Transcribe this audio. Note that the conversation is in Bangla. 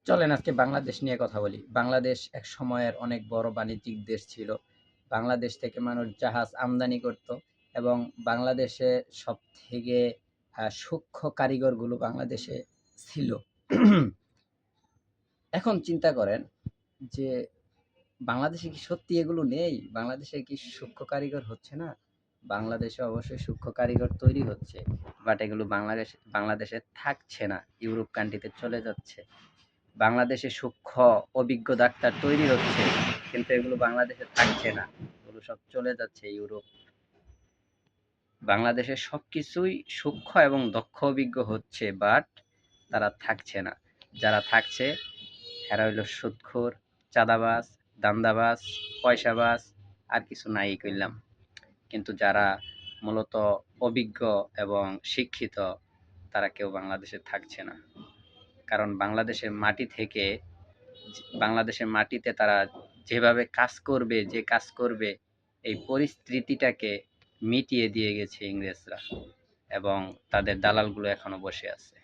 চলেন আজকে বাংলাদেশ নিয়ে কথা বলি। বাংলাদেশ এক সময়ের অনেক বড় বাণিজ্যিক দেশ ছিল। বাংলাদেশ থেকে মানুষ জাহাজ আমদানি করত এবং বাংলাদেশে সবথেকে সূক্ষ্ম কারিগরগুলো বাংলাদেশে ছিল। এখন চিন্তা করেন যে বাংলাদেশে কি সত্যি এগুলো নেই? বাংলাদেশে কি সূক্ষ্ম কারিগর হচ্ছে না? বাংলাদেশে অবশ্যই সূক্ষ্ম কারিগর তৈরি হচ্ছে। বাট এগুলো বাংলাদেশে থাকছে না। ইউরোপ কান্ট্রিতে চলে যাচ্ছে। বাংলাদেশে সূক্ষ্ম অভিজ্ঞ ডাক্তার তৈরি হচ্ছে, কিন্তু এগুলো বাংলাদেশে থাকছে না, এগুলো সব চলে যাচ্ছে ইউরোপ। বাংলাদেশে সবকিছুই সূক্ষ্ম এবং দক্ষ অভিজ্ঞ হচ্ছে, বাট তারা থাকছে না। যারা থাকছে এরা হইল সুদখোর, চাঁদাবাজ, দান্দাবাজ, পয়সাবাজ, আর কিছু নাই কইলাম। কিন্তু যারা মূলত অভিজ্ঞ এবং শিক্ষিত তারা কেউ বাংলাদেশে থাকছে না। কারণ বাংলাদেশের মাটিতে তারা যেভাবে কাজ করবে, যে কাজ করবে, এই পরিস্থিতিটাকে মিটিয়ে দিয়ে গেছে ইংরেজরা, এবং তাদের দালালগুলো এখনো বসে আছে।